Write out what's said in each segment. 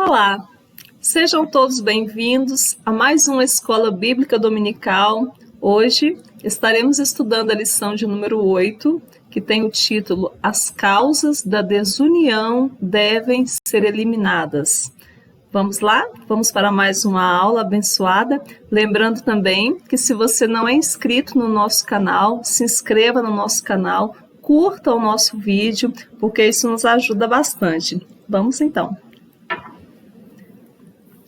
Olá, sejam todos bem-vindos a mais uma Escola Bíblica Dominical. Hoje estaremos estudando a lição de número 8, que tem o título As causas da desunião devem ser eliminadas. Vamos lá? Vamos para mais uma aula abençoada. Lembrando também que se você não é inscrito no nosso canal, se inscreva no nosso canal, curta o nosso vídeo, porque isso nos ajuda bastante. Vamos então.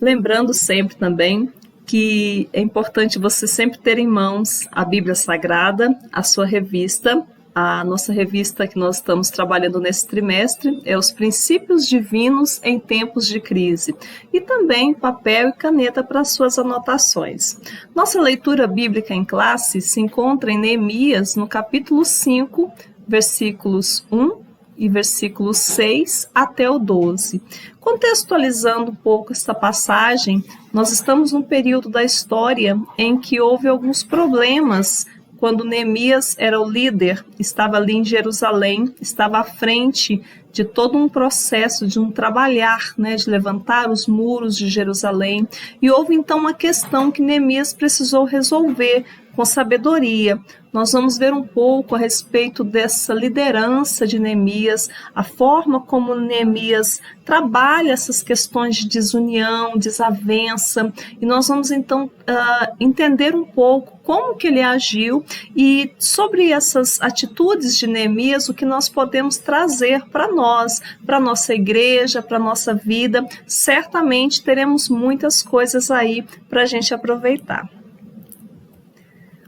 Lembrando sempre também que é importante você sempre ter em mãos a Bíblia Sagrada, a sua revista. A nossa revista que nós estamos trabalhando nesse trimestre é Os Princípios Divinos em Tempos de Crise. E também papel e caneta para suas anotações. Nossa leitura bíblica em classe se encontra em Neemias, no capítulo 5, versículos 1 e versículos 6 até o 12. Contextualizando um pouco esta passagem, nós estamos num período da história em que houve alguns problemas quando Neemias era o líder, estava ali em Jerusalém, estava à frente de todo um processo, de um trabalhar, de levantar os muros de Jerusalém. E houve então uma questão que Neemias precisou resolver com sabedoria. Nós vamos ver um pouco a respeito dessa liderança de Neemias, a forma como Neemias trabalha essas questões de desunião, desavença, e nós vamos então entender um pouco como que ele agiu e sobre essas atitudes de Neemias, o que nós podemos trazer para nós, para a nossa igreja, para a nossa vida. Certamente teremos muitas coisas aí para a gente aproveitar.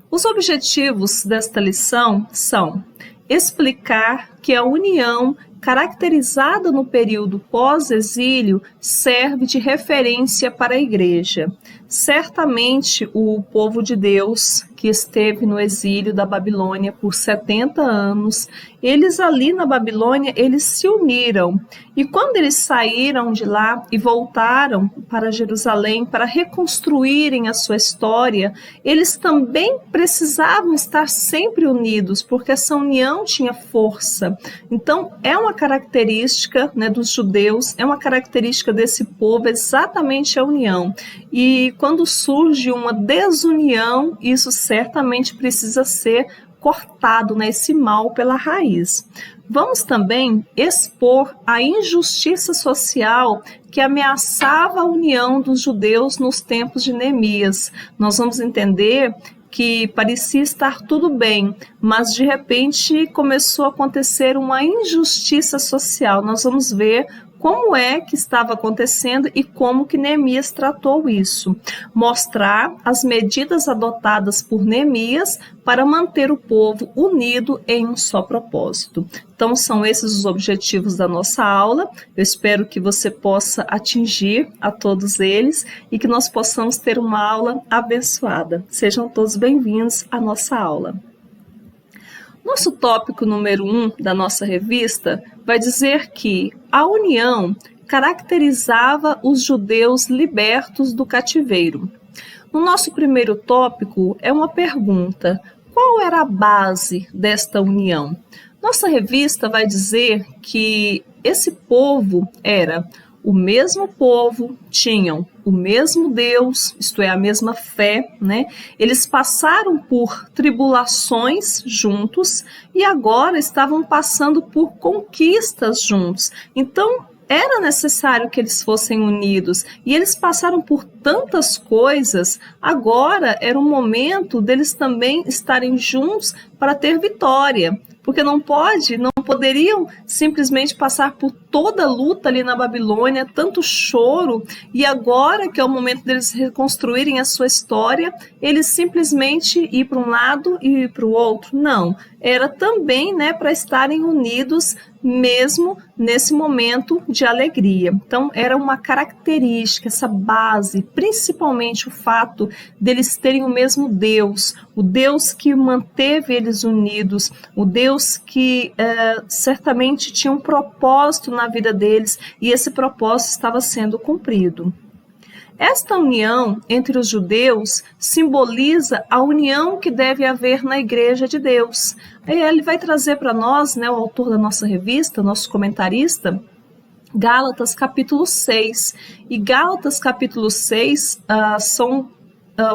Os objetivos desta lição são explicar que a união caracterizada no período pós-exílio serve de referência para a igreja. Certamente o povo de Deus que esteve no exílio da Babilônia por 70 anos, eles ali na Babilônia, eles se uniram. E quando eles saíram de lá e voltaram para Jerusalém para reconstruírem a sua história, eles também precisavam estar sempre unidos, porque essa união tinha força. Então, é uma característica dos judeus, é uma característica desse povo, exatamente a união. E quando surge uma desunião, isso certamente precisa ser cortado, esse mal pela raiz. Vamos também expor a injustiça social que ameaçava a união dos judeus nos tempos de Neemias. Nós vamos entender que parecia estar tudo bem, mas de repente começou a acontecer uma injustiça social. Nós vamos ver como é que estava acontecendo e como que Neemias tratou isso. Mostrar as medidas adotadas por Neemias para manter o povo unido em um só propósito. Então são esses os objetivos da nossa aula. Eu espero que você possa atingir a todos eles e que nós possamos ter uma aula abençoada. Sejam todos bem-vindos à nossa aula. Nosso tópico número 1 da nossa revista vai dizer que a união caracterizava os judeus libertos do cativeiro. No nosso primeiro tópico é uma pergunta: qual era a base desta união? Nossa revista vai dizer que esse povo era o mesmo povo, tinham o mesmo Deus, isto é, a mesma fé, Eles passaram por tribulações juntos e agora estavam passando por conquistas juntos. Então, era necessário que eles fossem unidos e eles passaram por tantas coisas, agora era o momento deles também estarem juntos para ter vitória. Porque não poderiam simplesmente passar por toda a luta ali na Babilônia, tanto choro, e agora que é o momento deles reconstruírem a sua história, eles simplesmente ir para um lado e ir para o outro. Não, era também para estarem unidos mesmo nesse momento de alegria. Então era uma característica, essa base, principalmente o fato deles terem o mesmo Deus, o Deus que manteve eles unidos, o Deus que certamente tinha um propósito na vida deles e esse propósito estava sendo cumprido. Esta união entre os judeus simboliza a união que deve haver na Igreja de Deus. Ele vai trazer para nós, o autor da nossa revista, nosso comentarista, Gálatas capítulo 6. E Gálatas capítulo 6 são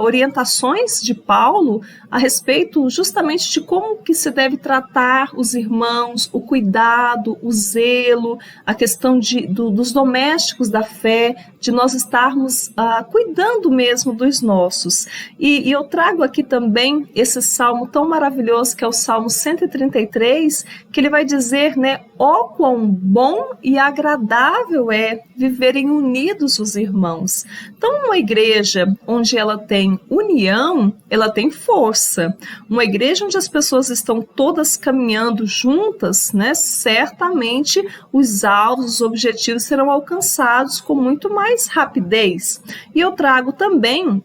orientações de Paulo a respeito justamente de como que se deve tratar os irmãos, o cuidado, o zelo, a questão dos domésticos da fé, de nós estarmos cuidando mesmo dos nossos. E eu trago aqui também esse salmo tão maravilhoso que é o Salmo 133, que ele vai dizer, né, ó quão bom e agradável é viverem unidos os irmãos. Então, uma igreja onde ela tem união, ela tem força. Uma igreja onde as pessoas estão todas caminhando juntas, né, certamente os alvos, os objetivos serão alcançados com muito mais rapidez. E eu trago também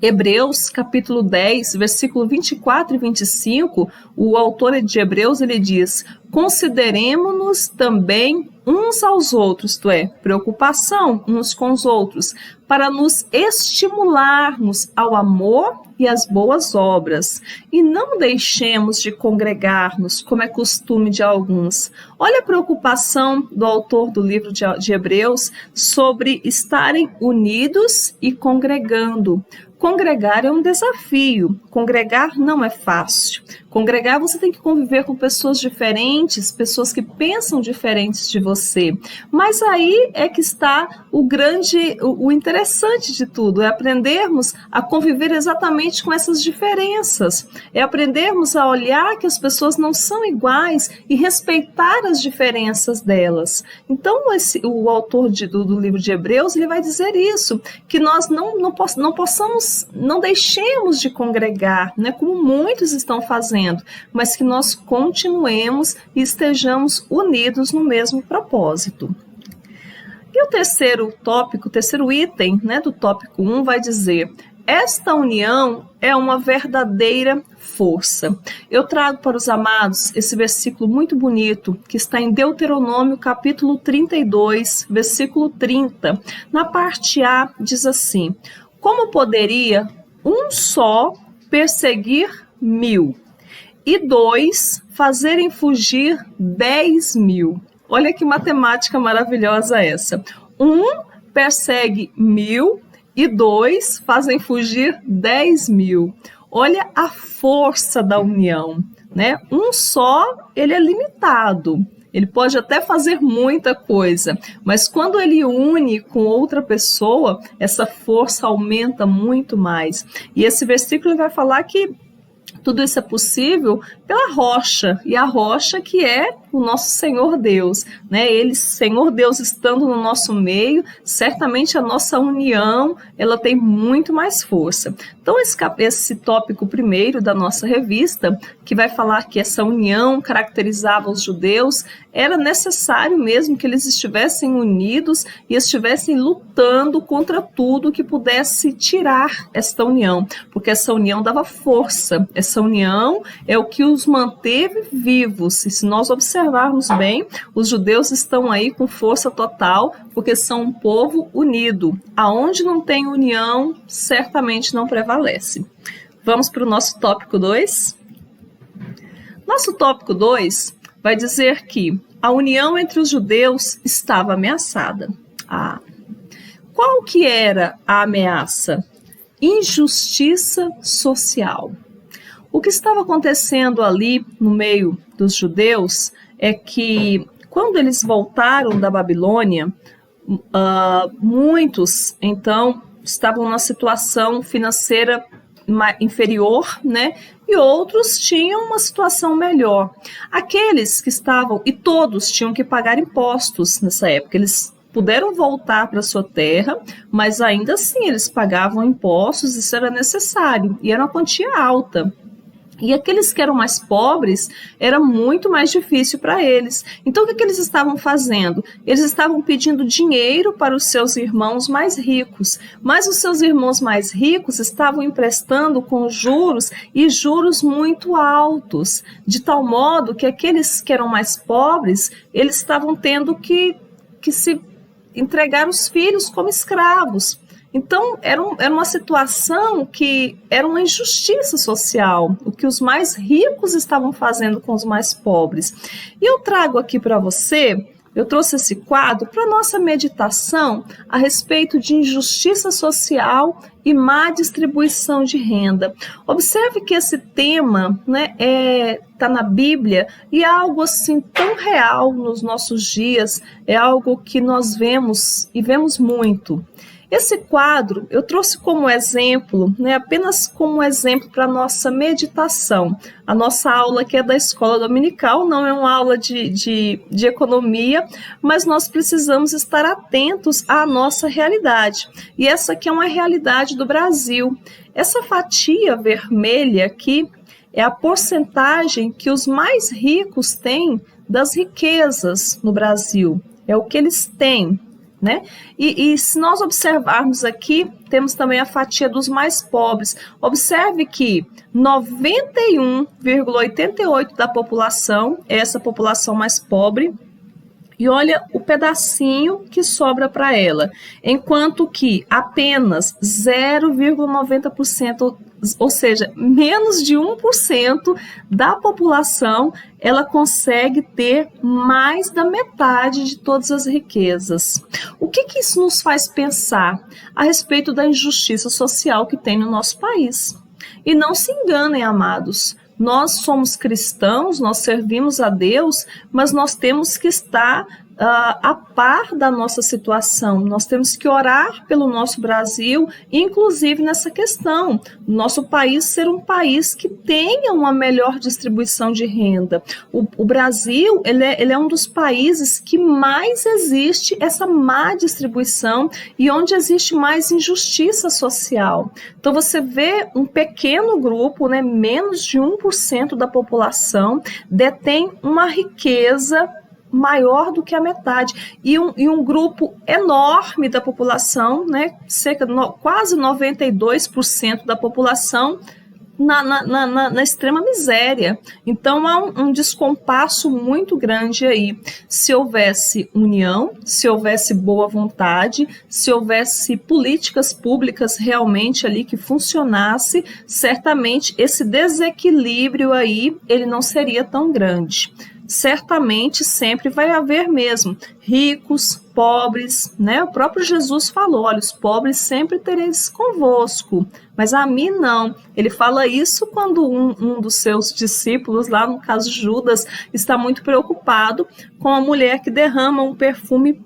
Hebreus capítulo 10, versículo 24 e 25, o autor de Hebreus, ele diz: consideremo-nos também uns aos outros, isto é, preocupação uns com os outros, para nos estimularmos ao amor e às boas obras, e não deixemos de congregar-nos, como é costume de alguns. Olha a preocupação do autor do livro de Hebreus sobre estarem unidos e congregando. Congregar é um desafio, congregar não é fácil. Congregar, você tem que conviver com pessoas diferentes, pessoas que pensam diferentes de você. Mas aí é que está o interessante de tudo, é aprendermos a conviver exatamente com essas diferenças. É aprendermos a olhar que as pessoas não são iguais e respeitar as diferenças delas. Então, o autor do livro de Hebreus, ele vai dizer isso, que nós não deixemos de congregar, né, como muitos estão fazendo, mas que nós continuemos e estejamos unidos no mesmo propósito. E o terceiro tópico, o terceiro item, né, do tópico 1 vai dizer: esta união é uma verdadeira força. Eu trago para os amados esse versículo muito bonito que está em Deuteronômio capítulo 32, versículo 30. Na parte A diz assim: como poderia um só perseguir 1000 e 2 fazerem fugir 10.000? Olha que matemática maravilhosa essa. 1 persegue 1000 e 2 fazem fugir 10.000. Olha a força da união, né? Um só, ele é limitado. Ele pode até fazer muita coisa, mas quando ele une com outra pessoa, essa força aumenta muito mais. E esse versículo vai falar que tudo isso é possível pela rocha, e a rocha que é o nosso Senhor Deus, né? Ele, Senhor Deus, estando no nosso meio, certamente a nossa união, ela tem muito mais força. Então, esse tópico primeiro da nossa revista, que vai falar que essa união caracterizava os judeus, era necessário mesmo que eles estivessem unidos e estivessem lutando contra tudo que pudesse tirar esta união, porque essa união dava força, essa união é o que os manteve vivos. E se nós observarmos bem, os judeus estão aí com força total, porque são um povo unido. Aonde não tem união, certamente não prevalece. Vamos para o nosso tópico 2? Nosso tópico 2 vai dizer que a união entre os judeus estava ameaçada. Qual que era a ameaça? Injustiça social. O que estava acontecendo ali no meio dos judeus é que, quando eles voltaram da Babilônia, muitos, então, estavam numa situação financeira inferior, né? E outros tinham uma situação melhor. Aqueles que estavam, e todos tinham que pagar impostos nessa época, eles puderam voltar para sua terra, mas ainda assim eles pagavam impostos, isso era necessário, e era uma quantia alta. E aqueles que eram mais pobres, era muito mais difícil para eles. Então, o que eles estavam fazendo? Eles estavam pedindo dinheiro para os seus irmãos mais ricos, mas os seus irmãos mais ricos estavam emprestando com juros, e juros muito altos, de tal modo que aqueles que eram mais pobres, eles estavam tendo que se entregar os filhos como escravos. Então, era uma situação que era uma injustiça social, o que os mais ricos estavam fazendo com os mais pobres. E eu trago aqui para você eu trouxe esse quadro para nossa meditação a respeito de injustiça social e má distribuição de renda. Observe que esse tema, né, está na Bíblia e é algo assim tão real nos nossos dias, é algo que nós vemos e vemos muito. Esse quadro eu trouxe como exemplo, né, apenas como exemplo para a nossa meditação. A nossa aula que é da escola dominical não é uma aula de economia, mas nós precisamos estar atentos à nossa realidade. E essa aqui é uma realidade do Brasil. Essa fatia vermelha aqui é a porcentagem que os mais ricos têm das riquezas no Brasil. É o que eles têm. Né? E se nós observarmos aqui, temos também a fatia dos mais pobres. Observe que 91,88% da população é essa população mais pobre. E olha o pedacinho que sobra para ela, enquanto que apenas 0,90%, ou seja, menos de 1% da população, ela consegue ter mais da metade de todas as riquezas. O que isso nos faz pensar a respeito da injustiça social que tem no nosso país? E não se enganem, amados. Nós somos cristãos, nós servimos a Deus, mas nós temos que estar a par da nossa situação. Nós temos que orar pelo nosso Brasil, inclusive nessa questão, nosso país ser um país que tenha uma melhor distribuição de renda. O Brasil ele é um dos países que mais existe essa má distribuição e onde existe mais injustiça social. Então você vê um pequeno grupo, né, menos de 1% da população, detém uma riqueza maior do que a metade, e um grupo enorme da população, né, quase 92% da população na extrema miséria. Então há um descompasso muito grande aí. Se houvesse união, se houvesse boa vontade, se houvesse políticas públicas realmente ali que funcionasse, certamente esse desequilíbrio aí ele não seria tão grande. Certamente sempre vai haver mesmo ricos, pobres, né? O próprio Jesus falou, olha, os pobres sempre tereis convosco, mas a mim não. Ele fala isso quando um dos seus discípulos, lá no caso Judas, está muito preocupado com a mulher que derrama um perfume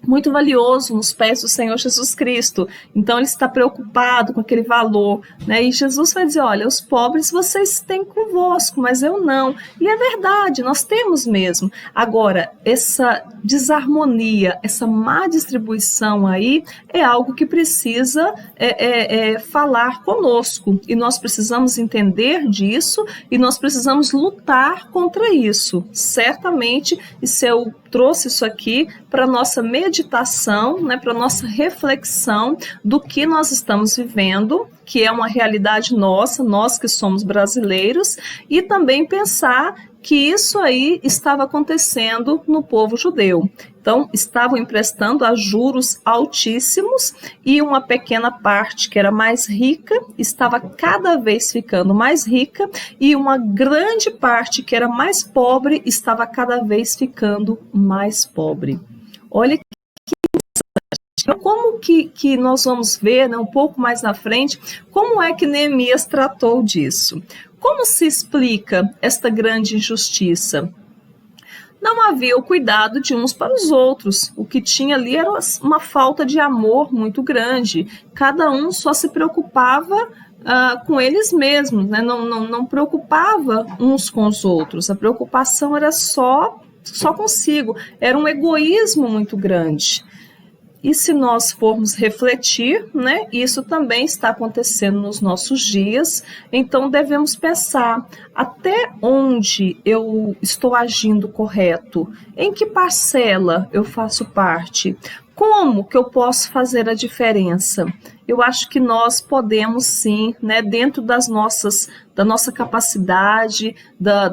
muito valioso nos pés do Senhor Jesus Cristo. Então ele está preocupado com aquele valor, né? E Jesus vai dizer, olha, os pobres vocês têm convosco, mas eu não. E é verdade, nós temos mesmo. Agora, essa desarmonia, essa má distribuição aí é algo que precisa falar conosco. E nós precisamos entender disso e nós precisamos lutar contra isso. Certamente, e se eu trouxe isso aqui para nossa meditação, né, para nossa reflexão do que nós estamos vivendo, que é uma realidade nossa, nós que somos brasileiros, e também pensar que isso aí estava acontecendo no povo judeu. Então, estavam emprestando a juros altíssimos e uma pequena parte que era mais rica estava cada vez ficando mais rica e uma grande parte que era mais pobre estava cada vez ficando mais pobre. Olha que como que nós vamos ver, né, um pouco mais na frente, como é que Neemias tratou disso. Como se explica esta grande injustiça? Não havia o cuidado de uns para os outros. O que tinha ali era uma falta de amor muito grande. Cada um só se preocupava com eles mesmos, né? Não preocupava uns com os outros. A preocupação era só consigo. Era um egoísmo muito grande. E se nós formos refletir, né, isso também está acontecendo nos nossos dias, então devemos pensar até onde eu estou agindo correto, em que parcela eu faço parte, como que eu posso fazer a diferença. Eu acho que nós podemos sim, né, dentro das nossas da nossa capacidade,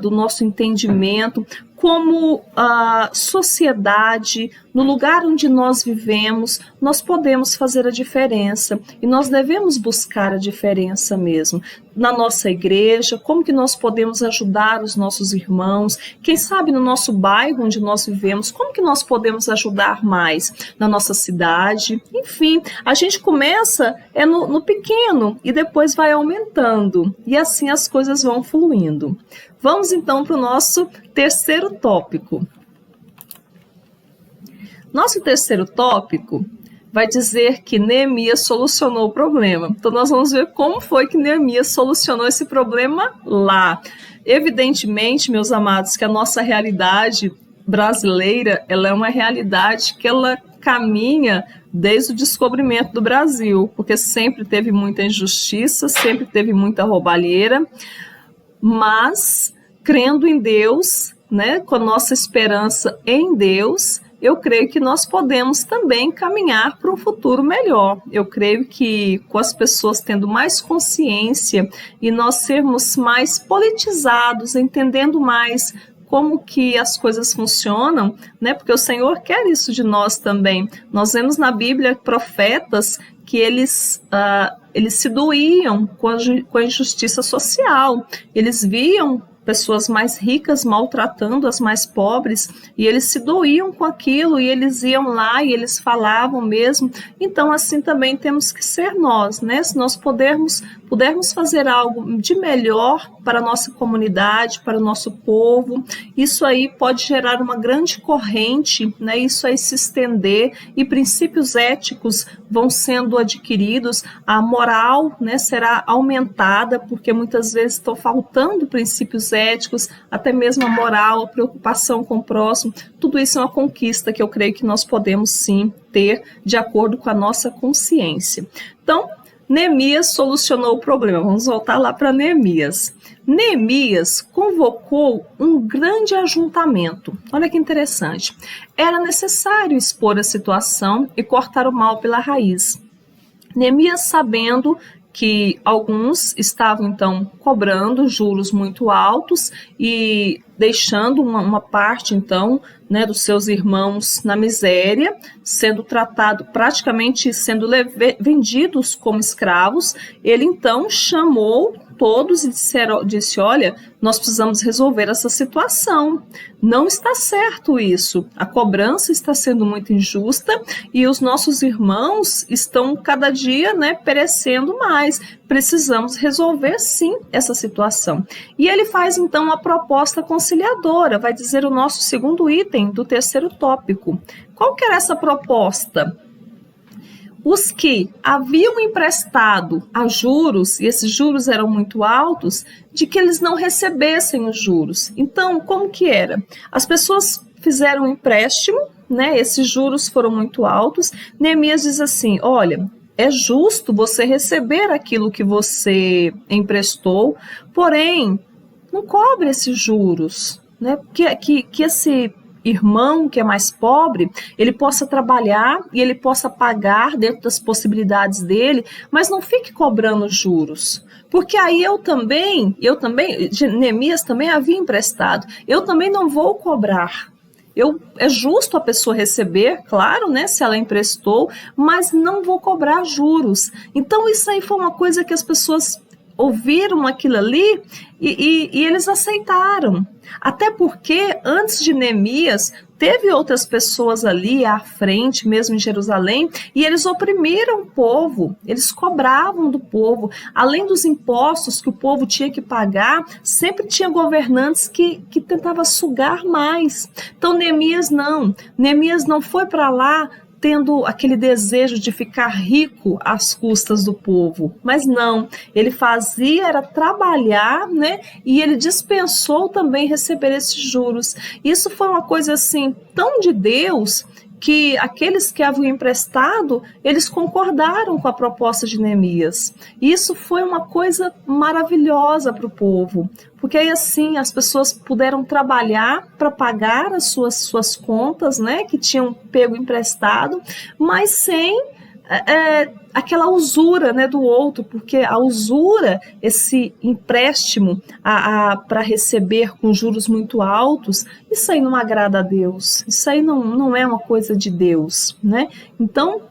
do nosso entendimento, como a sociedade, no lugar onde nós vivemos, nós podemos fazer a diferença e nós devemos buscar a diferença mesmo. Na nossa igreja, como que nós podemos ajudar os nossos irmãos, quem sabe no nosso bairro onde nós vivemos, como que nós podemos ajudar mais na nossa cidade, enfim, a gente começa no pequeno e depois vai aumentando e assim as coisas vão fluindo. Vamos então para o nosso terceiro tópico. Nosso terceiro tópico vai dizer que Neemias solucionou o problema. Então nós vamos ver como foi que Neemias solucionou esse problema lá. Evidentemente, meus amados, que a nossa realidade brasileira, ela é uma realidade que ela caminha desde o descobrimento do Brasil, porque sempre teve muita injustiça, sempre teve muita roubalheira, mas crendo em Deus, né, com a nossa esperança em Deus, eu creio que nós podemos também caminhar para um futuro melhor. Eu creio que com as pessoas tendo mais consciência e nós sermos mais politizados, entendendo mais como que as coisas funcionam, né? Porque o Senhor quer isso de nós também. Nós vemos na Bíblia profetas que eles se doíam com a injustiça social. Eles viam pessoas mais ricas maltratando as mais pobres, e eles se doíam com aquilo, e eles iam lá e eles falavam mesmo. Então assim também temos que ser nós, né? Se nós pudermos fazer algo de melhor para a nossa comunidade, para o nosso povo, isso aí pode gerar uma grande corrente, né? Isso aí se estender e princípios éticos vão sendo adquiridos, a moral, né, será aumentada, porque muitas vezes estão faltando princípios éticos, até mesmo a moral, a preocupação com o próximo. Tudo isso é uma conquista que eu creio que nós podemos sim ter de acordo com a nossa consciência. Então, Neemias solucionou o problema. Vamos voltar lá para Neemias. Neemias convocou um grande ajuntamento. Olha que interessante. Era necessário expor a situação e cortar o mal pela raiz. Neemias, sabendo que alguns estavam então cobrando juros muito altos e deixando uma parte então, né, dos seus irmãos na miséria, sendo tratado, praticamente sendo vendidos como escravos, ele então chamou todos e disse, olha, nós precisamos resolver essa situação. Não está certo isso. A cobrança está sendo muito injusta e os nossos irmãos estão cada dia, né, perecendo mais. Precisamos resolver sim essa situação. E ele faz então uma proposta conciliadora, vai dizer o nosso segundo item do terceiro tópico. Qual que era essa proposta? Os que haviam emprestado a juros, e esses juros eram muito altos, de que eles não recebessem os juros. Então, como que era? As pessoas fizeram um empréstimo, né? Esses juros foram muito altos. Neemias diz assim, olha, é justo você receber aquilo que você emprestou, porém, não cobre esses juros, né? Que esse irmão que é mais pobre, ele possa trabalhar e ele possa pagar dentro das possibilidades dele, mas não fique cobrando juros. Porque aí eu também, Neemias também havia emprestado, eu também não vou cobrar. É justo a pessoa receber, claro, né, se ela emprestou, mas não vou cobrar juros. Então isso aí foi uma coisa que as pessoas ouviram aquilo ali e eles aceitaram. Até porque, antes de Neemias, teve outras pessoas ali à frente, mesmo em Jerusalém, e eles oprimiram o povo, eles cobravam do povo. Além dos impostos que o povo tinha que pagar, sempre tinha governantes que tentavam sugar mais. Então, Neemias não foi para lá tendo aquele desejo de ficar rico às custas do povo, mas não, ele era trabalhar, né, e ele dispensou também receber esses juros. Isso foi uma coisa assim, tão de Deus, que aqueles que haviam emprestado, eles concordaram com a proposta de Neemias. Isso foi uma coisa maravilhosa para o povo, porque aí assim as pessoas puderam trabalhar para pagar as suas contas, né, que tinham pego emprestado, mas sem aquela usura, né, do outro, porque a usura, esse empréstimo para receber com juros muito altos, isso aí não agrada a Deus, isso aí não é uma coisa de Deus, né? Então,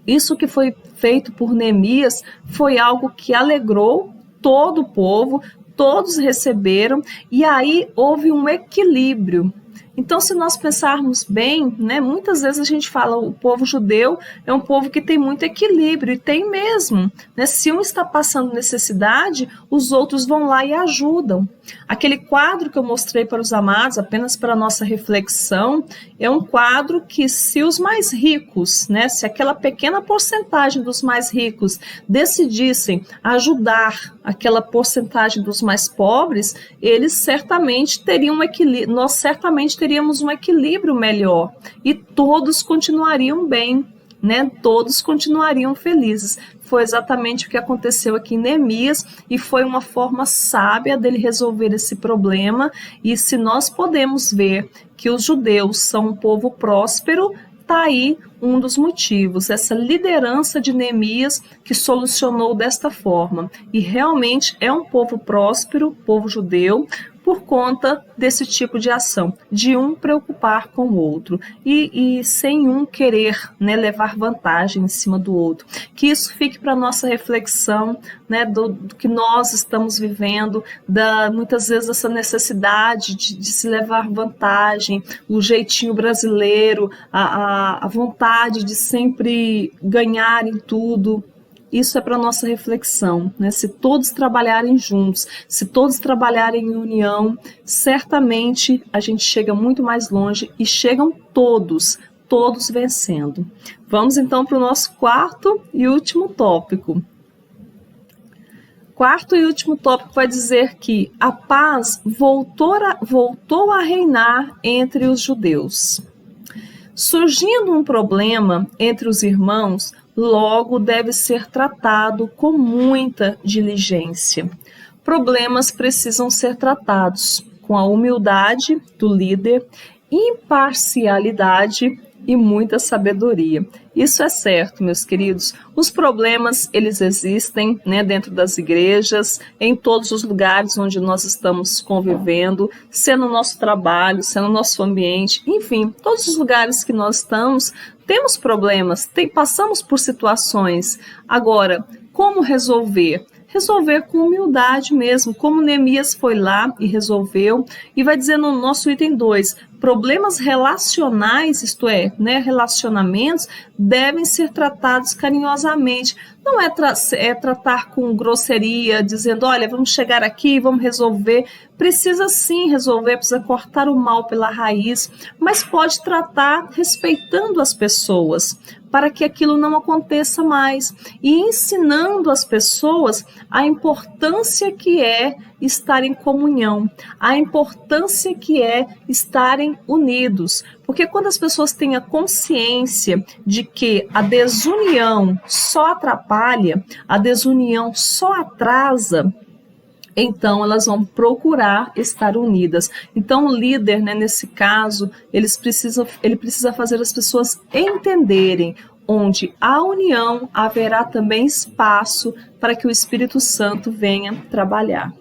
isso que foi feito por Neemias foi algo que alegrou todo o povo, todos receberam, e aí houve um equilíbrio. Então, se nós pensarmos bem, né, muitas vezes a gente fala o povo judeu é um povo que tem muito equilíbrio, e tem mesmo. Né? Se um está passando necessidade, os outros vão lá e ajudam. Aquele quadro que eu mostrei para os amados, apenas para a nossa reflexão, é um quadro que se os mais ricos, né, se aquela pequena porcentagem dos mais ricos decidissem ajudar aquela porcentagem dos mais pobres, eles certamente teriam um equilíbrio, nós certamente teríamos um equilíbrio melhor e todos continuariam bem, né? Todos continuariam felizes. Foi exatamente o que aconteceu aqui em Neemias e foi uma forma sábia dele resolver esse problema. E se nós podemos ver que os judeus são um povo próspero, está aí um dos motivos, essa liderança de Neemias que solucionou desta forma. E realmente é um povo próspero, povo judeu, por conta desse tipo de ação, de um preocupar com o outro e sem um querer, né, levar vantagem em cima do outro. Que isso fique para a nossa reflexão, né, do que nós estamos vivendo, muitas vezes essa necessidade de se levar vantagem, o jeitinho brasileiro, a vontade de sempre ganhar em tudo. Isso é para a nossa reflexão, né? Se todos trabalharem juntos, se todos trabalharem em união, certamente a gente chega muito mais longe e chegam todos vencendo. Vamos então para o nosso quarto e último tópico. Quarto e último tópico vai dizer que a paz voltou a reinar entre os judeus. Surgindo um problema entre os irmãos, logo deve ser tratado com muita diligência. Problemas precisam ser tratados com a humildade do líder, imparcialidade e muita sabedoria. Isso é certo, meus queridos. Os problemas, eles existem, né, dentro das igrejas, em todos os lugares onde nós estamos convivendo, seja no nosso trabalho, seja no nosso ambiente, enfim, todos os lugares que nós estamos, temos problemas, passamos por situações. Agora, como resolver? Resolver com humildade mesmo, como Neemias foi lá e resolveu. E vai dizer no nosso item 2, problemas relacionais, isto é, né, relacionamentos, devem ser tratados carinhosamente. Não é tratar com grosseria, dizendo, olha, vamos chegar aqui, vamos resolver. Precisa sim resolver, precisa cortar o mal pela raiz, mas pode tratar respeitando as pessoas, para que aquilo não aconteça mais, e ensinando as pessoas a importância que é estar em comunhão, a importância que é estarem unidos, porque quando as pessoas têm a consciência de que a desunião só atrapalha, a desunião só atrasa, então elas vão procurar estar unidas. Então o líder, né, nesse caso, ele precisa fazer as pessoas entenderem onde há união, haverá também espaço para que o Espírito Santo venha trabalhar.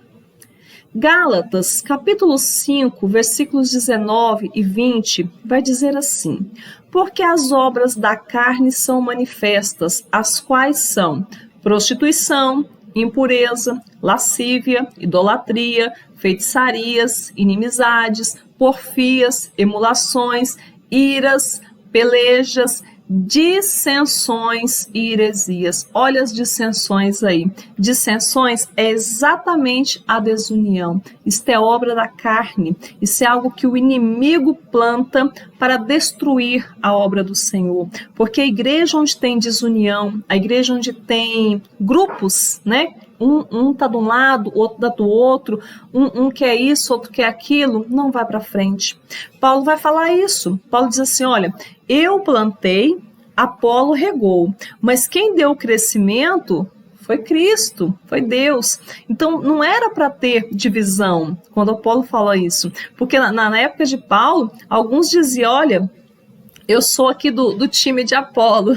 Gálatas, capítulo 5, versículos 19 e 20, vai dizer assim: porque as obras da carne são manifestas, as quais são prostituição, impureza, lascívia, idolatria, feitiçarias, inimizades, porfias, emulações, iras, pelejas, dissensões e heresias. Olha as dissensões aí. Dissensões é exatamente a desunião. Isto é obra da carne. Isso é algo que o inimigo planta para destruir a obra do Senhor. Porque a igreja onde tem desunião, a igreja onde tem grupos, né? Um tá de um lado, outro tá do outro, um quer isso, outro quer aquilo, não vai para frente. Paulo vai falar isso. Paulo diz assim, olha, eu plantei, Apolo regou, mas quem deu o crescimento foi Cristo, foi Deus. Então não era para ter divisão quando Apolo fala isso, porque na época de Paulo, alguns diziam, olha, eu sou aqui do time de Apolo,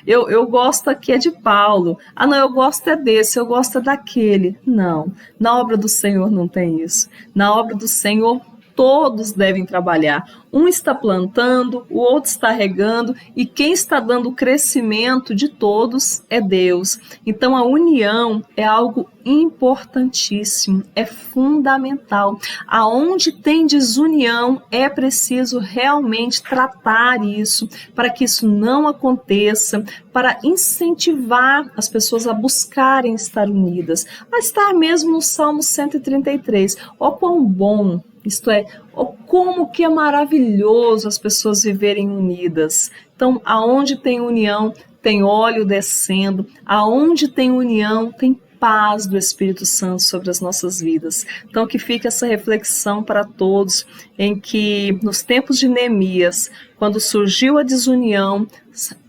eu gosto aqui é de Paulo, ah não, eu gosto é desse, eu gosto é daquele. Não, na obra do Senhor não tem isso. Na obra do Senhor todos devem trabalhar. Um está plantando, o outro está regando, e quem está dando o crescimento de todos é Deus. Então a união é algo importantíssimo, é fundamental. Aonde tem desunião, é preciso realmente tratar isso, para que isso não aconteça, para incentivar as pessoas a buscarem estar unidas, a estar mesmo no Salmo 133. Ó quão bom, isto é, como que é maravilhoso as pessoas viverem unidas. Então, aonde tem união, tem óleo descendo, aonde tem união, tem paz do Espírito Santo sobre as nossas vidas. Então, que fica essa reflexão para todos, em que nos tempos de Neemias, quando surgiu a desunião,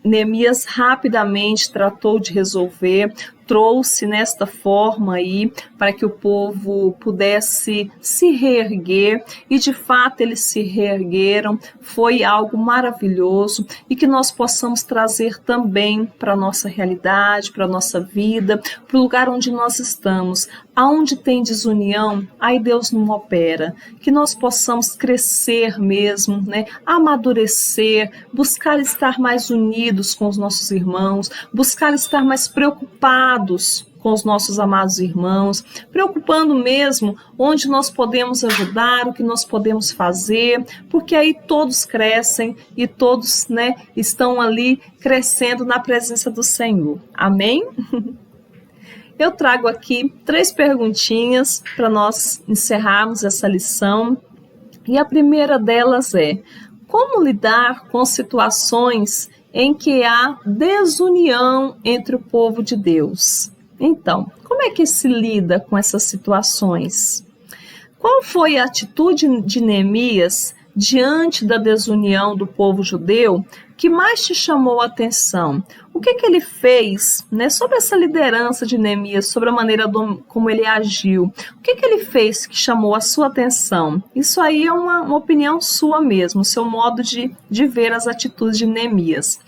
Neemias rapidamente tratou de resolver, trouxe nesta forma aí para que o povo pudesse se reerguer, e de fato eles se reergueram. Foi algo maravilhoso, e que nós possamos trazer também para a nossa realidade, para a nossa vida, para o lugar onde nós estamos. Aonde tem desunião, aí Deus não opera. Que nós possamos crescer mesmo, né? Amadurecer, buscar estar mais unidos com os nossos irmãos, buscar estar mais preocupados com os nossos amados irmãos, preocupando mesmo onde nós podemos ajudar, o que nós podemos fazer, porque aí todos crescem e todos, né, estão ali crescendo na presença do Senhor. Amém? Eu trago aqui 3 perguntinhas para nós encerrarmos essa lição. E a primeira delas é: como lidar com situações em que há desunião entre o povo de Deus? Então, como é que se lida com essas situações? Qual foi a atitude de Neemias diante da desunião do povo judeu que mais te chamou a atenção? O que ele fez, né, sobre essa liderança de Neemias, sobre a maneira como ele agiu? O que ele fez que chamou a sua atenção? Isso aí é uma opinião sua mesmo, o seu modo de ver as atitudes de Neemias.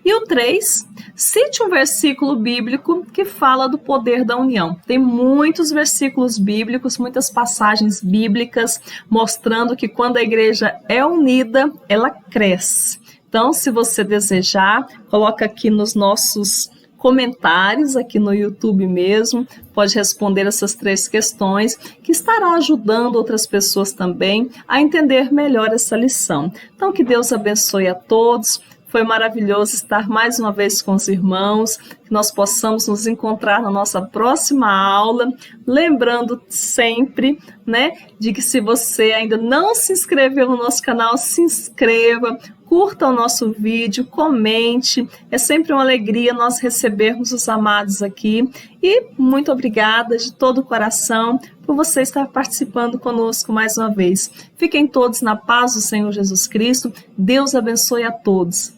E o 3, cite um versículo bíblico que fala do poder da união. Tem muitos versículos bíblicos, muitas passagens bíblicas mostrando que quando a igreja é unida, ela cresce. Então, se você desejar, coloca aqui nos nossos comentários, aqui no YouTube mesmo, pode responder essas 3 questões, que estará ajudando outras pessoas também a entender melhor essa lição. Então, que Deus abençoe a todos. Foi maravilhoso estar mais uma vez com os irmãos, que nós possamos nos encontrar na nossa próxima aula, lembrando sempre, né, de que se você ainda não se inscreveu no nosso canal, se inscreva, curta o nosso vídeo, comente, é sempre uma alegria nós recebermos os amados aqui, e muito obrigada de todo o coração por você estar participando conosco mais uma vez. Fiquem todos na paz do Senhor Jesus Cristo, Deus abençoe a todos.